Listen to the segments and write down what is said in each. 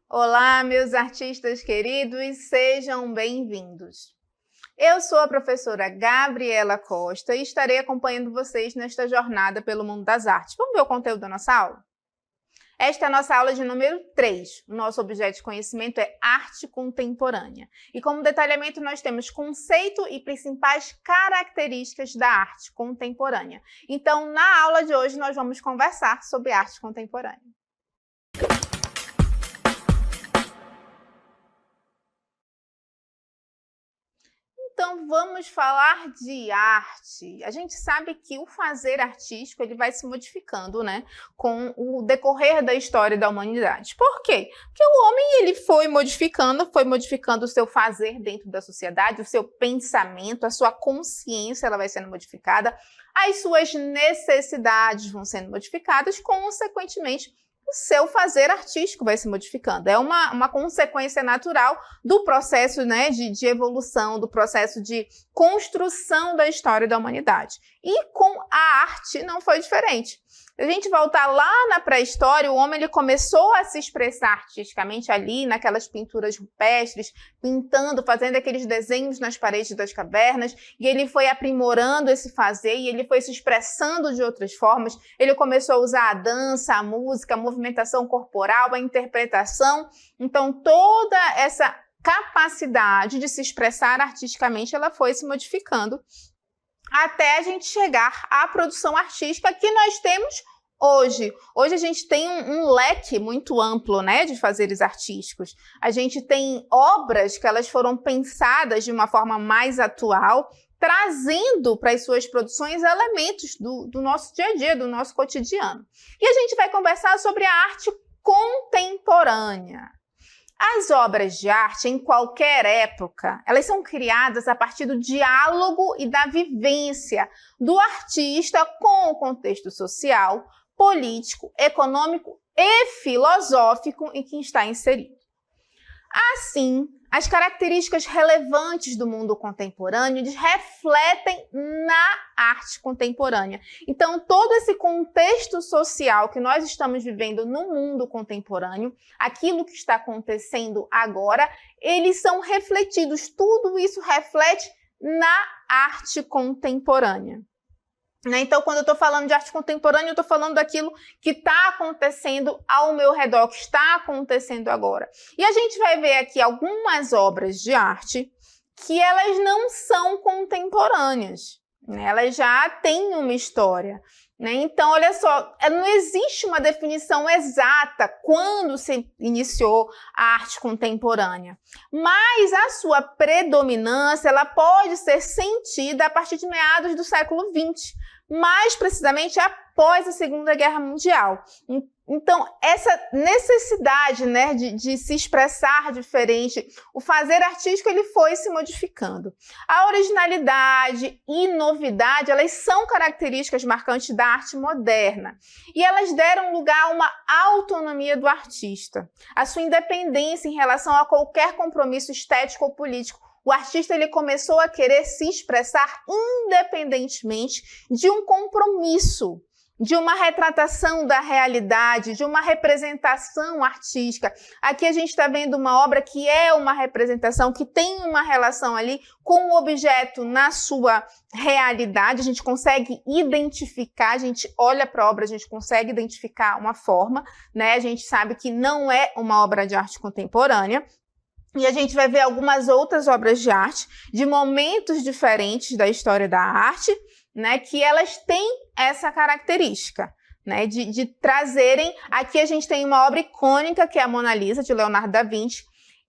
Olá, meus artistas queridos, sejam bem-vindos. Eu sou a professora Gabriela Costa e estarei acompanhando vocês nesta jornada pelo mundo das artes. Vamos ver o conteúdo da nossa aula? Esta é a nossa aula de número 3. O nosso objeto de conhecimento é arte contemporânea. E como detalhamento nós temos conceito e principais características da arte contemporânea. Então, na aula de hoje nós vamos conversar sobre arte contemporânea. Então, vamos falar de arte. A gente sabe que o fazer artístico ele vai se modificando, né, com o decorrer da história da humanidade. Por quê? Porque o homem ele foi modificando o seu fazer dentro da sociedade, o seu pensamento, a sua consciência ela vai sendo modificada, as suas necessidades vão sendo modificadas, consequentemente, o seu fazer artístico vai se modificando. É uma consequência natural do processo, né, de evolução, do processo de construção da história da humanidade. E com a arte não foi diferente. Se a gente voltar lá na pré-história, o homem ele começou a se expressar artisticamente ali, naquelas pinturas rupestres, pintando, fazendo aqueles desenhos nas paredes das cavernas, e ele foi aprimorando esse fazer, e ele foi se expressando de outras formas. Ele começou a usar a dança, a música, a movimentação corporal, a interpretação. Então, toda essa capacidade de se expressar artisticamente, ela foi se modificando até a gente chegar à produção artística que nós temos hoje. Hoje a gente tem um leque muito amplo, né, de fazeres artísticos. A gente tem obras que elas foram pensadas de uma forma mais atual, trazendo para as suas produções elementos do nosso dia a dia, do nosso cotidiano. E a gente vai conversar sobre a arte contemporânea. As obras de arte, em qualquer época, elas são criadas a partir do diálogo e da vivência do artista com o contexto social, político, econômico e filosófico em que está inserido. Assim, as características relevantes do mundo contemporâneo refletem na arte contemporânea. Então, todo esse contexto social que nós estamos vivendo no mundo contemporâneo, aquilo que está acontecendo agora, eles são refletidos, tudo isso reflete na arte contemporânea. Então, quando eu estou falando de arte contemporânea, eu estou falando daquilo que está acontecendo ao meu redor, que está acontecendo agora. E a gente vai ver aqui algumas obras de arte que elas não são contemporâneas, né? Elas já têm uma história, né? Então, olha só, não existe uma definição exata quando se iniciou a arte contemporânea, mas a sua predominância ela pode ser sentida a partir de meados do século XX, mais precisamente após a Segunda Guerra Mundial. Então, essa necessidade, né, de se expressar diferente, o fazer artístico ele foi se modificando. A originalidade e novidade, elas são características marcantes da arte moderna. E elas deram lugar a uma autonomia do artista, a sua independência em relação a qualquer compromisso estético ou político. O artista ele começou a querer se expressar independentemente de um compromisso, de uma retratação da realidade, de uma representação artística. Aqui a gente está vendo uma obra que é uma representação, que tem uma relação ali com o objeto na sua realidade. A gente consegue identificar, a gente olha para a obra, a gente consegue identificar uma forma, né? A gente sabe que não é uma obra de arte contemporânea. E a gente vai ver algumas outras obras de arte, de momentos diferentes da história da arte, né, que elas têm essa característica, né, de trazerem... Aqui a gente tem uma obra icônica, que é a Mona Lisa, de Leonardo da Vinci.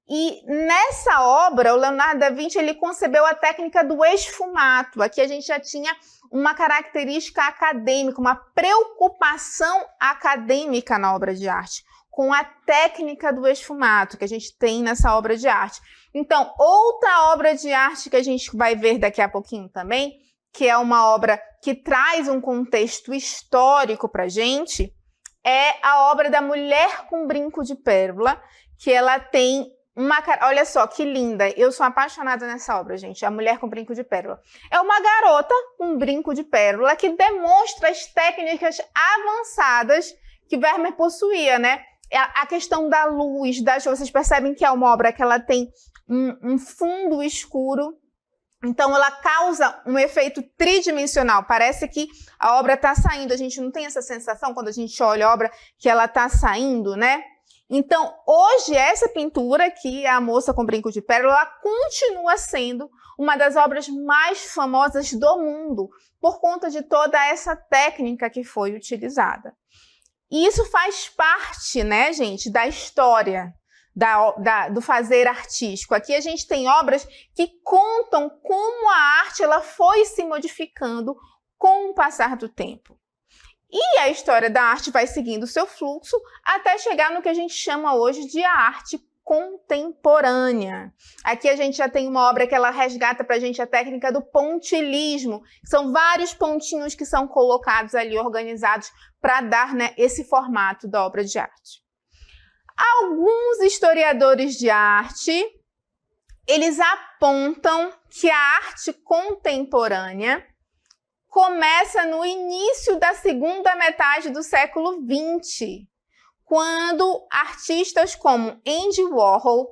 E nessa obra, o Leonardo da Vinci ele concebeu a técnica do esfumato. Aqui a gente já tinha uma característica acadêmica, uma preocupação acadêmica na obra de arte, com a técnica do esfumato que a gente tem nessa obra de arte. Então, outra obra de arte que a gente vai ver daqui a pouquinho também, que é uma obra que traz um contexto histórico para a gente, é a obra da Mulher com Brinco de Pérola, que ela tem uma... Olha só que linda, eu sou apaixonada nessa obra, gente, A Mulher com Brinco de Pérola. É uma garota com brinco de pérola que demonstra as técnicas avançadas que Vermeer possuía, né? A questão da luz, vocês percebem que é uma obra que ela tem um fundo escuro, então ela causa um efeito tridimensional, parece que a obra está saindo, a gente não tem essa sensação quando a gente olha a obra que ela está saindo, né? Então, hoje, essa pintura aqui, A Moça com Brinco de Pérola, ela continua sendo uma das obras mais famosas do mundo, por conta de toda essa técnica que foi utilizada. E isso faz parte, né, gente, da história do fazer artístico. Aqui a gente tem obras que contam como a arte ela foi se modificando com o passar do tempo. E a história da arte vai seguindo o seu fluxo até chegar no que a gente chama hoje de arte contemporânea. Aqui a gente já tem uma obra que ela resgata para a gente a técnica do pontilhismo. São vários pontinhos que são colocados ali, organizados, para dar, né, esse formato da obra de arte. Alguns historiadores de arte, eles apontam que a arte contemporânea começa no início da segunda metade do século XX, quando artistas como Andy Warhol,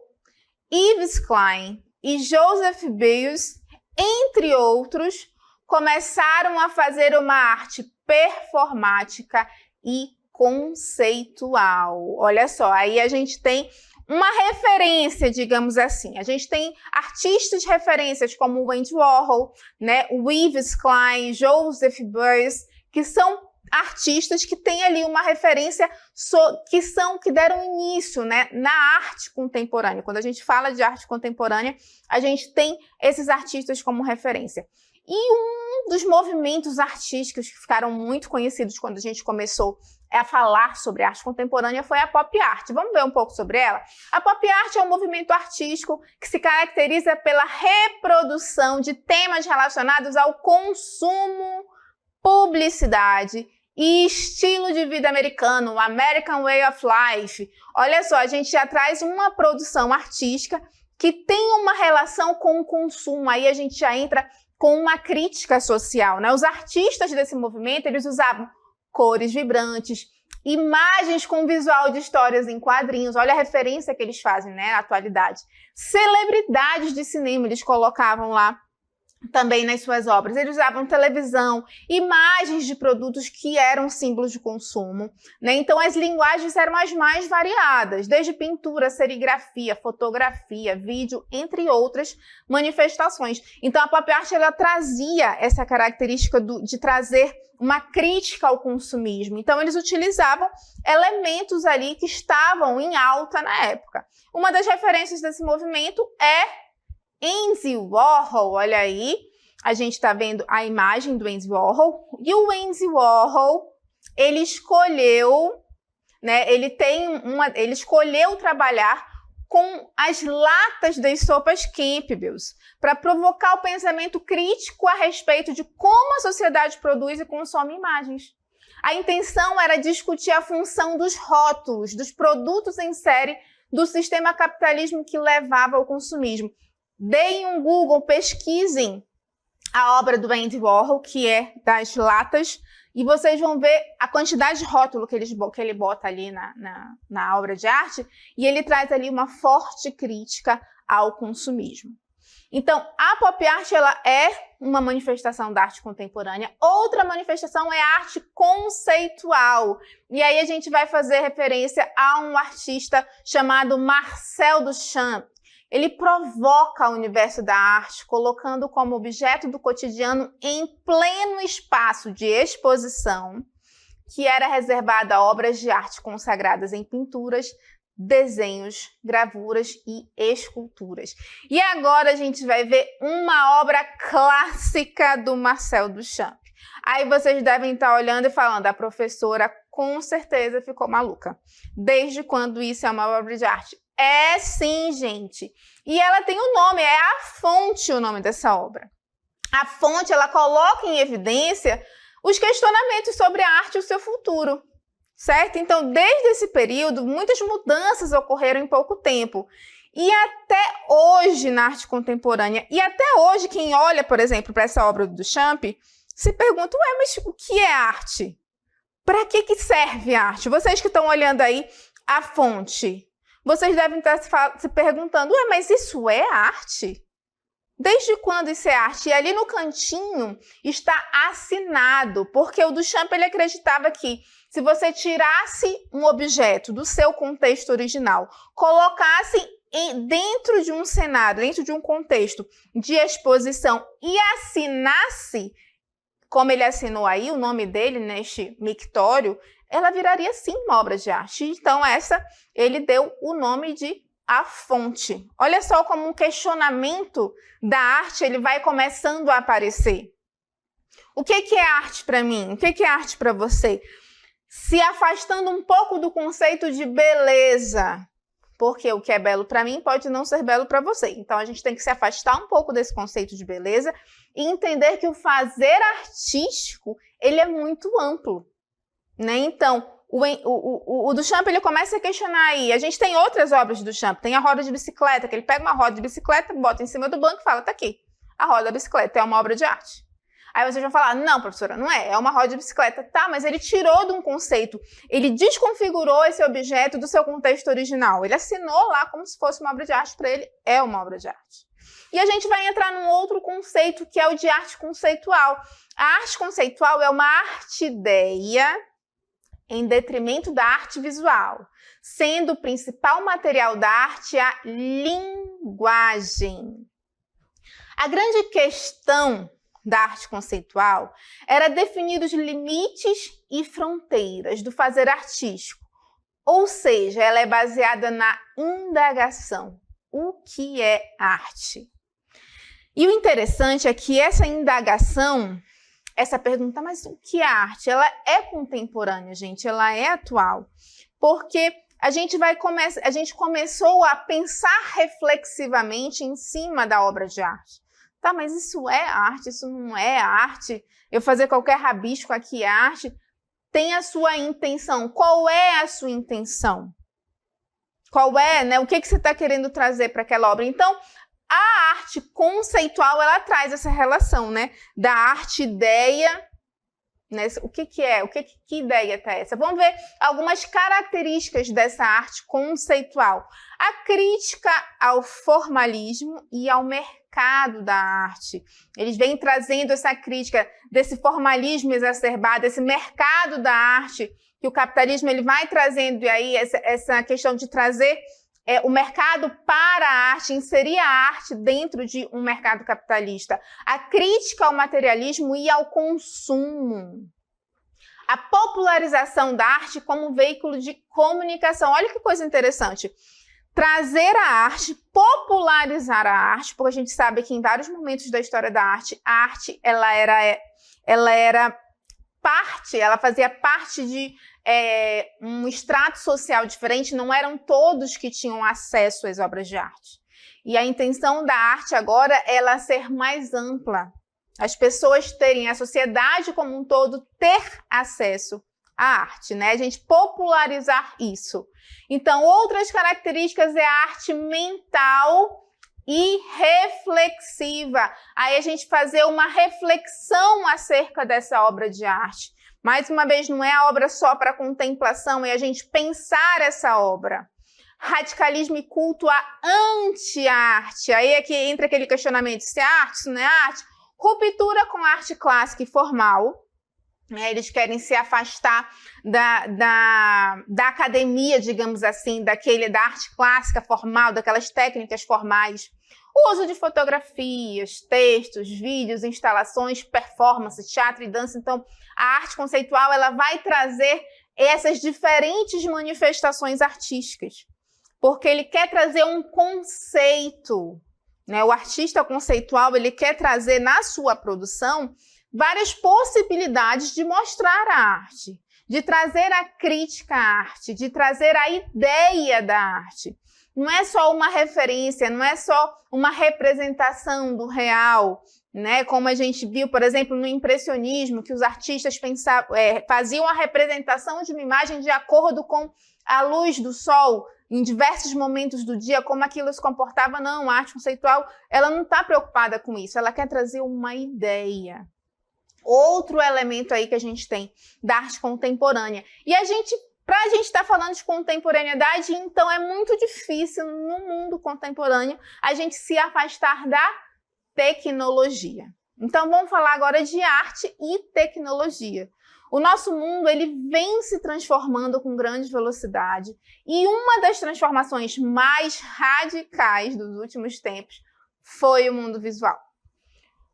Yves Klein e Joseph Beuys, entre outros, começaram a fazer uma arte performática e conceitual. Olha só, aí a gente tem uma referência, digamos assim. A gente tem artistas de referências como o Andy Warhol, né, o Yves Klein, Joseph Beuys, que são artistas que têm ali uma referência que deram início, né, na arte contemporânea. Quando a gente fala de arte contemporânea, a gente tem esses artistas como referência. E um dos movimentos artísticos que ficaram muito conhecidos quando a gente começou a falar sobre arte contemporânea foi a pop art. Vamos ver um pouco sobre ela? A pop art é um movimento artístico que se caracteriza pela reprodução de temas relacionados ao consumo, publicidade e estilo de vida americano, o American Way of Life. Olha só, a gente já traz uma produção artística que tem uma relação com o consumo. Aí a gente já entra com uma crítica social, né? Os artistas desse movimento, eles usavam cores vibrantes, imagens com visual de histórias em quadrinhos. Olha a referência que eles fazem, né, na atualidade. Celebridades de cinema, eles colocavam lá também nas suas obras. Eles usavam televisão, imagens de produtos que eram símbolos de consumo, né? Então as linguagens eram as mais variadas, desde pintura, serigrafia, fotografia, vídeo, entre outras manifestações. Então a pop art ela trazia essa característica de trazer uma crítica ao consumismo. Então eles utilizavam elementos ali que estavam em alta na época. Uma das referências desse movimento é Andy Warhol. Olha aí, a gente está vendo a imagem do Andy Warhol. E o Andy Warhol, ele escolheu, né, ele escolheu trabalhar com as latas das sopas Campbell's para provocar o pensamento crítico a respeito de como a sociedade produz e consome imagens. A intenção era discutir a função dos rótulos, dos produtos em série do sistema capitalismo que levava ao consumismo. Deem um Google, pesquisem a obra do Andy Warhol, que é das latas, e vocês vão ver a quantidade de rótulo que ele bota ali na obra de arte, e ele traz ali uma forte crítica ao consumismo. Então, a pop art ela é uma manifestação da arte contemporânea. Outra manifestação é a arte conceitual. E aí a gente vai fazer referência a um artista chamado Marcel Duchamp. Ele provoca o universo da arte, colocando como objeto do cotidiano em pleno espaço de exposição, que era reservado a obras de arte consagradas em pinturas, desenhos, gravuras e esculturas. E agora a gente vai ver uma obra clássica do Marcel Duchamp. Aí vocês devem estar olhando e falando, a professora com certeza ficou maluca. Desde quando isso é uma obra de arte? É sim, gente. E ela tem um nome, é A Fonte o nome dessa obra. A Fonte, ela coloca em evidência os questionamentos sobre a arte e o seu futuro. certo? Então, desde esse período, muitas mudanças ocorreram em pouco tempo. E até hoje, na arte contemporânea, e até hoje, quem olha, por exemplo, para essa obra do Duchamp, se pergunta, ué, mas o que é arte? Para que serve a arte? Vocês que estão olhando aí a fonte, vocês devem estar se perguntando, ué, mas isso é arte? Desde quando isso é arte? E ali no cantinho está assinado, porque o Duchamp ele acreditava que se você tirasse um objeto do seu contexto original, colocasse dentro de um cenário, dentro de um contexto de exposição e assinasse, como ele assinou aí, o nome dele neste mictório, ela viraria sim uma obra de arte. Então essa, ele deu o nome de A Fonte. Olha só como um questionamento da arte ele vai começando a aparecer. O que é arte para mim? O que é arte para você? Se afastando um pouco do conceito de beleza, porque o que é belo para mim pode não ser belo para você. Então a gente tem que se afastar um pouco desse conceito de beleza e entender que o fazer artístico ele é muito amplo, né? Então o Duchamp ele começa a questionar aí. A gente tem outras obras do Duchamp, tem a roda de bicicleta, que ele pega uma roda de bicicleta, bota em cima do banco e fala, tá aqui, a roda da bicicleta é uma obra de arte. Aí vocês vão falar, não, professora, não é uma roda de bicicleta. Tá, mas ele tirou de um conceito, ele desconfigurou esse objeto do seu contexto original. Ele assinou lá como se fosse uma obra de arte, para ele é uma obra de arte. E a gente vai entrar num outro conceito, que é o de arte conceitual. A arte conceitual é uma arte-ideia em detrimento da arte visual, sendo o principal material da arte a linguagem. A grande questão da arte conceitual era definir os limites e fronteiras do fazer artístico, ou seja, ela é baseada na indagação. O que é arte? E o interessante é que essa indagação, essa pergunta, mas o que é arte? Ela é contemporânea, gente, ela é atual, porque a gente começou a pensar reflexivamente em cima da obra de arte. Tá, mas isso é arte, isso não é arte? Eu fazer qualquer rabisco aqui é arte? Tem a sua intenção. Qual é a sua intenção? Qual é, né? O que você está querendo trazer para aquela obra? Então, a arte conceitual, ela traz essa relação, né? Da arte-ideia, né? O que é? Que ideia é essa? Vamos ver algumas características dessa arte conceitual. A crítica ao formalismo e ao mercado da arte. Eles vêm trazendo essa crítica desse formalismo exacerbado, desse mercado da arte, que o capitalismo ele vai trazendo, e aí essa questão de trazer o mercado para a arte, inserir a arte dentro de um mercado capitalista. A crítica ao materialismo e ao consumo. A popularização da arte como veículo de comunicação. Olha que coisa interessante. Trazer a arte, popularizar a arte, porque a gente sabe que em vários momentos da história da arte, a arte ela era parte, ela fazia parte de um extrato social diferente, não eram todos que tinham acesso às obras de arte. E a intenção da arte agora é ela ser mais ampla. As pessoas terem, a sociedade como um todo, ter acesso à arte, né? A gente popularizar isso. Então, outras características é a arte mental e reflexiva. Aí a gente fazer uma reflexão acerca dessa obra de arte. Mais uma vez, não é a obra só para contemplação, é a gente pensar essa obra. Radicalismo e culto à anti-arte. Aí é que entra aquele questionamento, se é arte, se não é arte. Ruptura com a arte clássica e formal. Eles querem se afastar da academia, digamos assim, da arte clássica formal, daquelas técnicas formais. O uso de fotografias, textos, vídeos, instalações, performance, teatro e dança. Então, a arte conceitual ela vai trazer essas diferentes manifestações artísticas, porque ele quer trazer um conceito, né? O artista conceitual ele quer trazer na sua produção várias possibilidades de mostrar a arte, de trazer a crítica à arte, de trazer a ideia da arte. Não é só uma referência, não é só uma representação do real, né? Como a gente viu, por exemplo, no impressionismo, que os artistas faziam a representação de uma imagem de acordo com a luz do sol em diversos momentos do dia, como aquilo se comportava. Não, a arte conceitual, ela não está preocupada com isso, ela quer trazer uma ideia. Outro elemento aí que a gente tem da arte contemporânea. E para a gente estar falando de contemporaneidade, então é muito difícil no mundo contemporâneo a gente se afastar da tecnologia. Então vamos falar agora de arte e tecnologia. O nosso mundo, ele vem se transformando com grande velocidade, e uma das transformações mais radicais dos últimos tempos foi o mundo visual.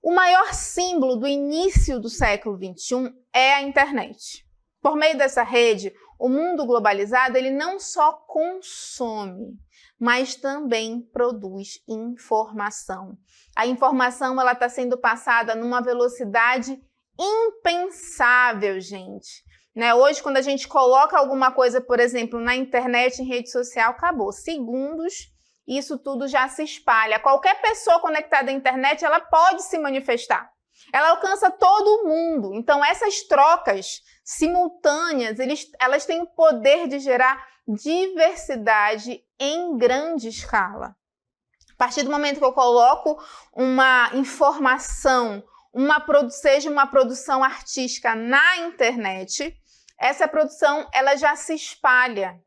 O maior símbolo do início do século XXI é a internet. Por meio dessa rede, o mundo globalizado, ele não só consome, mas também produz informação. A informação está sendo passada numa velocidade impensável, gente. Né? Hoje, quando a gente coloca alguma coisa, por exemplo, na internet, em rede social, acabou. Segundos, isso tudo já se espalha. Qualquer pessoa conectada à internet, ela pode se manifestar. Ela alcança todo mundo. Então, essas trocas simultâneas, elas têm o poder de gerar diversidade em grande escala. A partir do momento que eu coloco uma informação, seja uma produção artística na internet, essa produção ela já se espalha,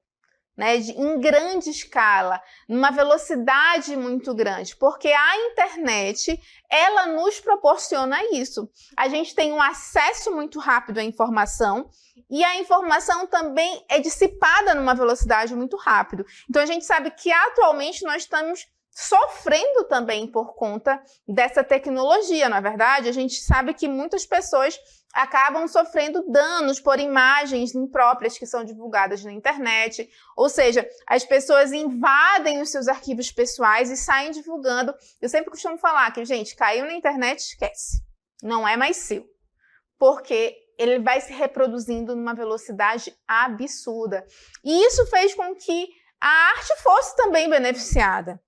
né, em grande escala, numa velocidade muito grande, porque a internet, ela nos proporciona isso. A gente tem um acesso muito rápido à informação, e a informação também é dissipada numa velocidade muito rápida. Então a gente sabe que atualmente nós estamos sofrendo também por conta dessa tecnologia, na verdade. A gente sabe que muitas pessoas acabam sofrendo danos por imagens impróprias que são divulgadas na internet, ou seja, as pessoas invadem os seus arquivos pessoais e saem divulgando. Eu sempre costumo falar que, gente, caiu na internet, esquece, não é mais seu, porque ele vai se reproduzindo numa velocidade absurda. E isso fez com que a arte fosse também beneficiada.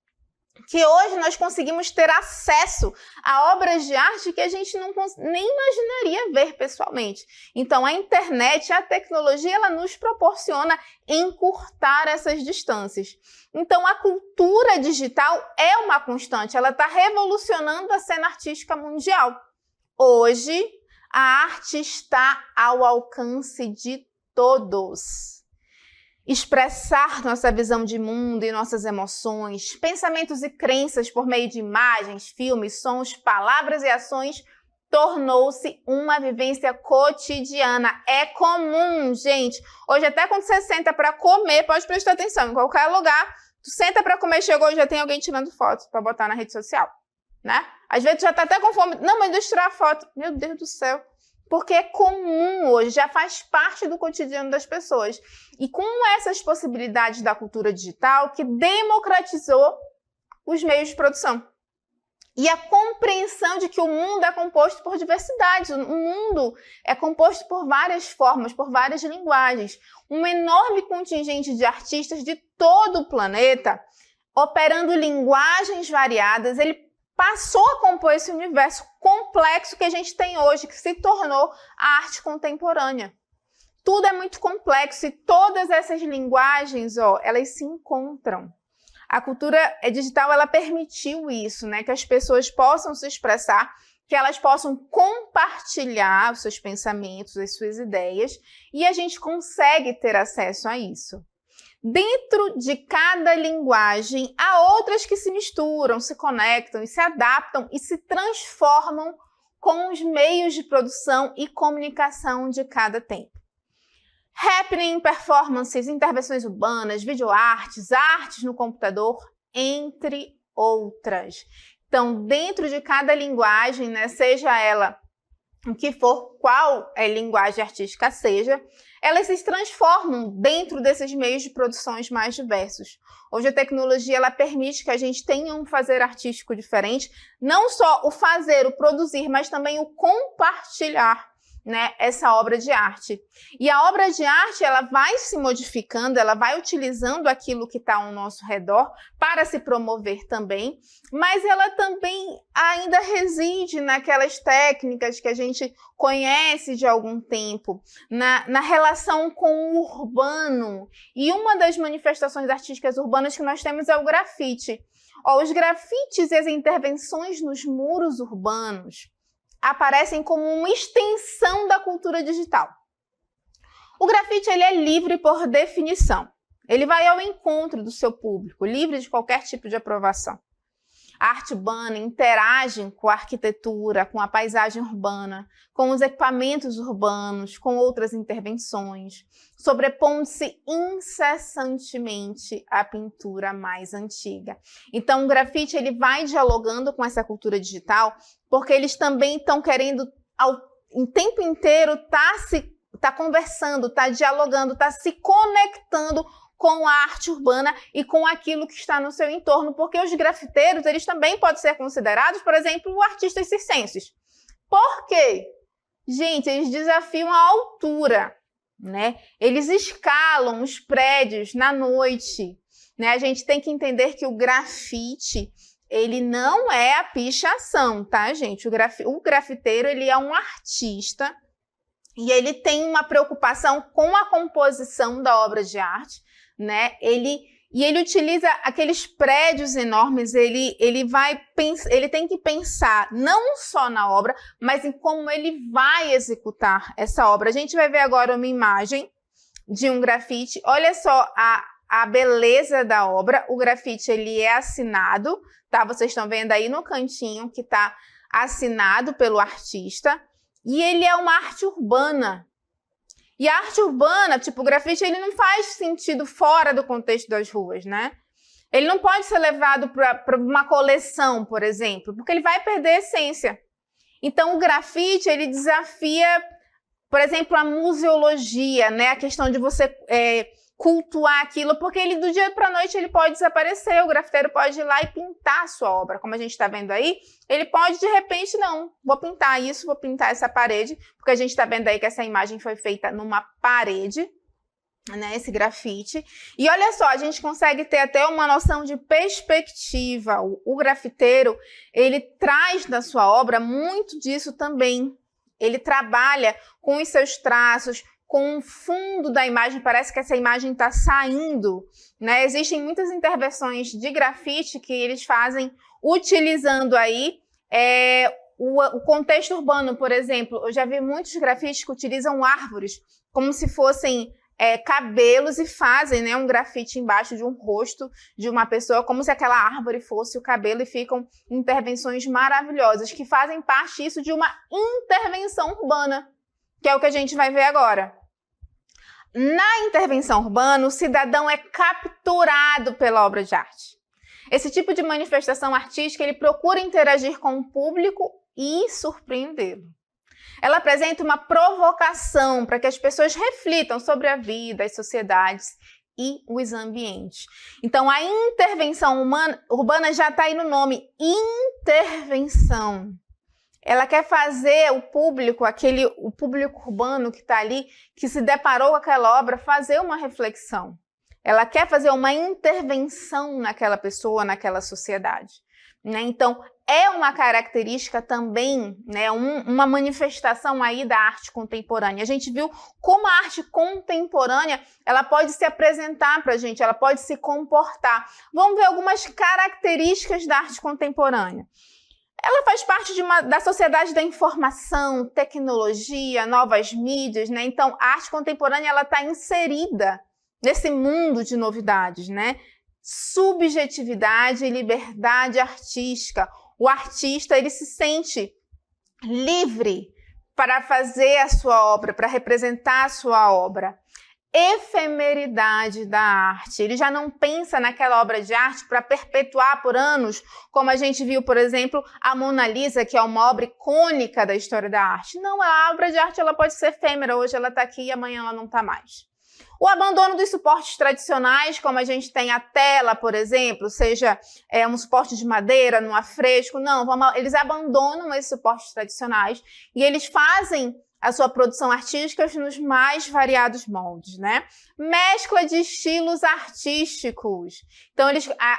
Que hoje nós conseguimos ter acesso a obras de arte que a gente nem imaginaria ver pessoalmente. Então, a internet, a tecnologia, ela nos proporciona encurtar essas distâncias. Então, a cultura digital é uma constante, ela está revolucionando a cena artística mundial. Hoje, a arte está ao alcance de todos. Expressar nossa visão de mundo e nossas emoções, pensamentos e crenças por meio de imagens, filmes, sons, palavras e ações tornou-se uma vivência cotidiana. É comum, gente. Hoje, até quando você senta para comer, pode prestar atenção, em qualquer lugar, tu senta para comer, chegou e já tem alguém tirando foto para botar na rede social, né? Às vezes tu já tá até com fome. Não, mas deixa eu tirar a foto. Meu Deus do céu. Porque é comum hoje, já faz parte do cotidiano das pessoas. E com essas possibilidades da cultura digital, que democratizou os meios de produção. E a compreensão de que o mundo é composto por diversidade. O mundo é composto por várias formas, por várias linguagens. Um enorme contingente de artistas de todo o planeta, operando linguagens variadas, ele passou a compor esse universo complexo que a gente tem hoje, que se tornou a arte contemporânea. Tudo é muito complexo e todas essas linguagens, elas se encontram. A cultura digital, ela permitiu isso, né? Que as pessoas possam se expressar, que elas possam compartilhar os seus pensamentos, as suas ideias, e a gente consegue ter acesso a isso. Dentro de cada linguagem, há outras que se misturam, se conectam e se adaptam e se transformam com os meios de produção e comunicação de cada tempo. Happening, performances, intervenções urbanas, videoartes, artes no computador, entre outras. Então, dentro de cada linguagem, né, seja ela o que for, qual linguagem artística seja, elas se transformam dentro desses meios de produções mais diversos. Hoje a tecnologia ela permite que a gente tenha um fazer artístico diferente, não só o fazer, o produzir, mas também o compartilhar. né, essa obra de arte. E a obra de arte, ela vai se modificando, ela vai utilizando aquilo que está ao nosso redor para se promover também, mas ela também ainda reside naquelas técnicas que a gente conhece de algum tempo, na relação com o urbano. E uma das manifestações artísticas urbanas que nós temos é o grafite. Os grafites e as intervenções nos muros urbanos aparecem como uma extensão da cultura digital. O grafite ele é livre por definição. Ele vai ao encontro do seu público, livre de qualquer tipo de aprovação. A arte urbana interage com a arquitetura, com a paisagem urbana, com os equipamentos urbanos, com outras intervenções, sobrepondo-se incessantemente à pintura mais antiga. Então, o grafite ele vai dialogando com essa cultura digital, porque eles também estão querendo, em tempo inteiro, tá conversando, tá dialogando, tá se conectando com a arte urbana e com aquilo que está no seu entorno, porque os grafiteiros, eles também podem ser considerados, por exemplo, artistas circenses. Por quê? Gente, eles desafiam a altura, né? Eles escalam os prédios na noite, né? A gente tem que entender que o grafite, ele não é a pichação, tá, gente? O grafiteiro, ele é um artista e ele tem uma preocupação com a composição da obra de arte, né? Ele utiliza aqueles prédios enormes, ele tem que pensar não só na obra, mas em como ele vai executar essa obra. A gente vai ver agora uma imagem de um grafite. Olha só a beleza da obra. O grafite ele é assinado, tá? Vocês estão vendo aí no cantinho que está assinado pelo artista. E ele é uma arte urbana. E a arte urbana, tipo o grafite, ele não faz sentido fora do contexto das ruas, né? Ele não pode ser levado para uma coleção, por exemplo, porque ele vai perder a essência. Então, o grafite, ele desafia, por exemplo, a museologia, né? A questão de você cultuar aquilo, porque ele do dia para a noite ele pode desaparecer, o grafiteiro pode ir lá e pintar a sua obra, como a gente está vendo aí, ele pode de repente, não, vou pintar isso, vou pintar essa parede, porque a gente está vendo aí que essa imagem foi feita numa parede, né, esse grafite, e olha só, a gente consegue ter até uma noção de perspectiva, o grafiteiro, ele traz na sua obra muito disso também, ele trabalha com os seus traços, com o fundo da imagem, parece que essa imagem está saindo, né? Existem muitas intervenções de grafite que eles fazem utilizando aí o contexto urbano, por exemplo. Eu já vi muitos grafites que utilizam árvores como se fossem cabelos e fazem, né, um grafite embaixo de um rosto de uma pessoa, como se aquela árvore fosse o cabelo, e ficam intervenções maravilhosas que fazem parte isso de uma intervenção urbana, que é o que a gente vai ver agora. Na intervenção urbana, o cidadão é capturado pela obra de arte. Esse tipo de manifestação artística, ele procura interagir com o público e surpreendê-lo. Ela apresenta uma provocação para que as pessoas reflitam sobre a vida, as sociedades e os ambientes. Então, a intervenção urbana já está aí no nome, intervenção. Ela quer fazer o público urbano que está ali, que se deparou com aquela obra, fazer uma reflexão. Ela quer fazer uma intervenção naquela pessoa, naquela sociedade, né? Então, é uma característica também, né, uma manifestação aí da arte contemporânea. A gente viu como a arte contemporânea ela pode se apresentar para a gente, ela pode se comportar. Vamos ver algumas características da arte contemporânea. Ela faz parte da sociedade da informação, tecnologia, novas mídias, né? Então, a arte contemporânea ela está inserida nesse mundo de novidades, né? Subjetividade e liberdade artística. O artista ele se sente livre para fazer a sua obra, para representar a sua obra. Efemeridade da arte. Ele já não pensa naquela obra de arte para perpetuar por anos, como a gente viu, por exemplo, a Mona Lisa, que é uma obra icônica da história da arte. Não, a obra de arte ela pode ser efêmera, hoje ela está aqui e amanhã ela não está mais. O abandono dos suportes tradicionais, como a gente tem a tela, por exemplo, seja um suporte de madeira, num afresco, não, eles abandonam esses suportes tradicionais e eles fazem a sua produção artística nos mais variados moldes, né? Mescla de estilos artísticos. Então,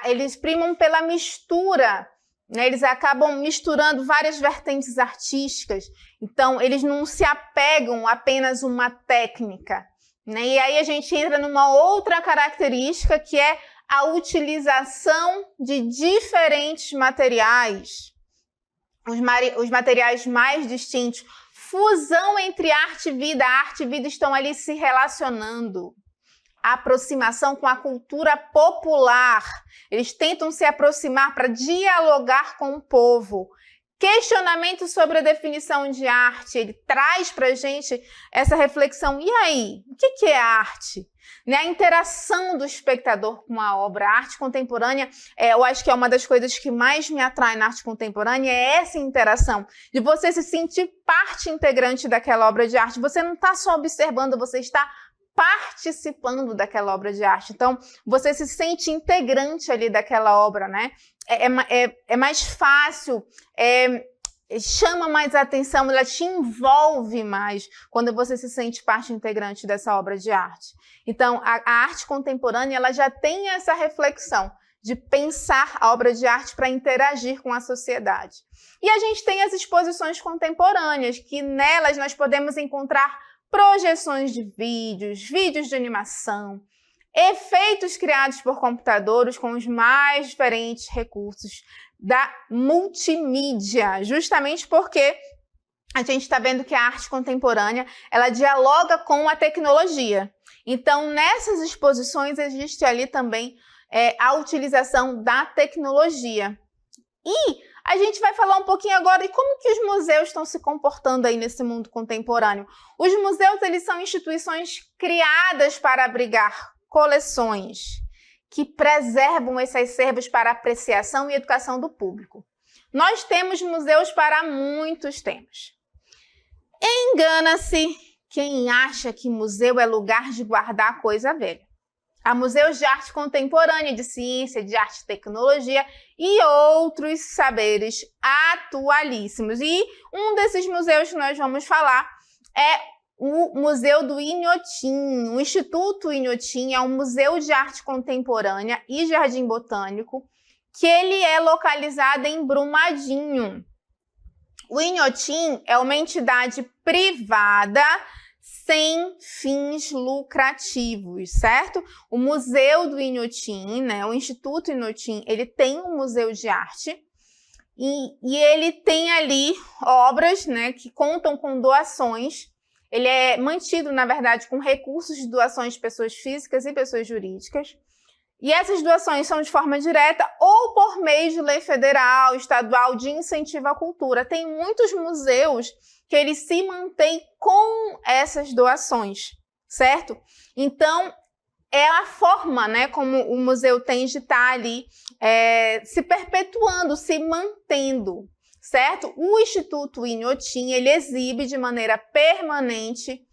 eles primam pela mistura, né? Eles acabam misturando várias vertentes artísticas. Então, eles não se apegam a apenas uma técnica, né? E aí a gente entra numa outra característica, que é a utilização de diferentes materiais, os materiais mais distintos. Fusão entre arte e vida. A arte e vida estão ali se relacionando. A aproximação com a cultura popular. Eles tentam se aproximar para dialogar com o povo. Questionamento sobre a definição de arte. Ele traz para a gente essa reflexão. E aí? O que é arte? A interação do espectador com a obra. A arte contemporânea, eu acho que é uma das coisas que mais me atrai na arte contemporânea, é essa interação, de você se sentir parte integrante daquela obra de arte. Você não está só observando, você está participando daquela obra de arte. Então, você se sente integrante ali daquela obra, né? É mais fácil, chama mais atenção, ela te envolve mais quando você se sente parte integrante dessa obra de arte. Então, a arte contemporânea, ela já tem essa reflexão de pensar a obra de arte para interagir com a sociedade. E a gente tem as exposições contemporâneas, que nelas nós podemos encontrar projeções de vídeos de animação, efeitos criados por computadores com os mais diferentes recursos da multimídia, justamente porque a gente está vendo que a arte contemporânea, ela dialoga com a tecnologia. Então, nessas exposições existe ali também a utilização da tecnologia. E a gente vai falar um pouquinho agora de como que os museus estão se comportando aí nesse mundo contemporâneo. Os museus, eles são instituições criadas para abrigar coleções que preservam esses acervos para apreciação e educação do público. Nós temos museus para muitos temas. Engana-se quem acha que museu é lugar de guardar coisa velha. Há museus de arte contemporânea, de ciência, de arte e tecnologia e outros saberes atualíssimos. E um desses museus que nós vamos falar é o Museu do Inhotim. O Instituto Inhotim é um museu de arte contemporânea e jardim botânico, que ele é localizado em Brumadinho. O Inhotim é uma entidade privada sem fins lucrativos, certo? O Museu do Inhotim, né, o Instituto Inhotim, ele tem um museu de arte e ele tem ali obras, né, que contam com doações. Ele é mantido, na verdade, com recursos de doações de pessoas físicas e pessoas jurídicas. E essas doações são de forma direta ou por meio de lei federal, estadual, de incentivo à cultura. Tem muitos museus que eles se mantêm com essas doações, certo? Então, é a forma, né, como o museu tem de estar ali se perpetuando, se mantendo, certo? O Instituto Inhotim, ele exibe de maneira permanente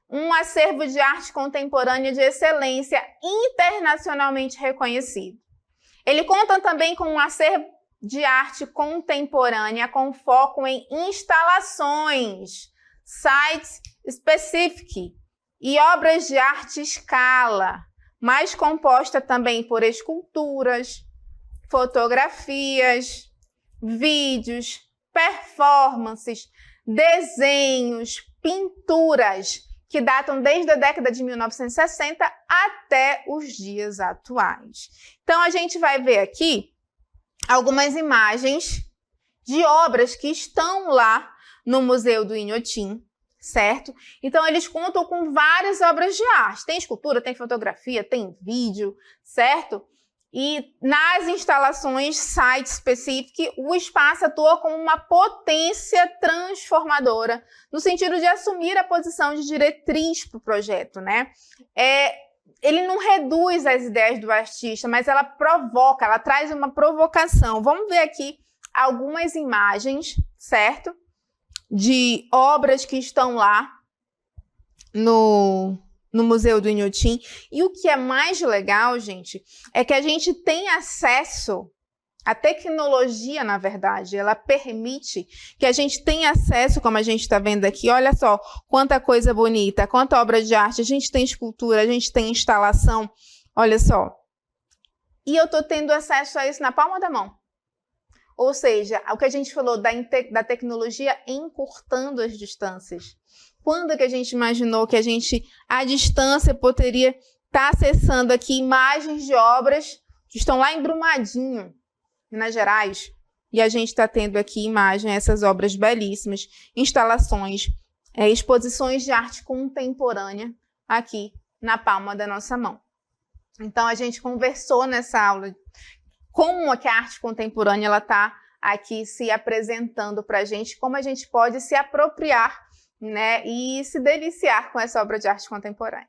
um acervo de arte contemporânea de excelência internacionalmente reconhecido. Ele conta também com um acervo de arte contemporânea com foco em instalações, sites specific e obras de arte escala, mas composta também por esculturas, fotografias, vídeos, performances, desenhos, pinturas, que datam desde a década de 1960 até os dias atuais. Então, a gente vai ver aqui algumas imagens de obras que estão lá no Museu do Inhotim, certo? Então, eles contam com várias obras de arte. Tem escultura, tem fotografia, tem vídeo, certo? E nas instalações Site Specific, o espaço atua como uma potência transformadora, no sentido de assumir a posição de diretriz para o projeto, né? Ele não reduz as ideias do artista, mas ela provoca, ela traz uma provocação. Vamos ver aqui algumas imagens, certo? De obras que estão lá no Museu do Inhotim. E o que é mais legal, gente, é que a gente tem acesso A tecnologia, na verdade, ela permite que a gente tenha acesso, como a gente está vendo aqui, olha só, quanta coisa bonita, quanta obra de arte, a gente tem escultura, a gente tem instalação, olha só. E eu estou tendo acesso a isso na palma da mão. Ou seja, o que a gente falou da tecnologia encurtando as distâncias. Quando que a gente imaginou que a gente, à distância, poderia estar acessando aqui imagens de obras que estão lá em Brumadinho, Minas Gerais, e a gente está tendo aqui imagem, essas obras belíssimas, instalações, exposições de arte contemporânea aqui na palma da nossa mão. Então, a gente conversou nessa aula como que a arte contemporânea ela está aqui se apresentando para a gente, como a gente pode se apropriar, né, e se deliciar com essa obra de arte contemporânea.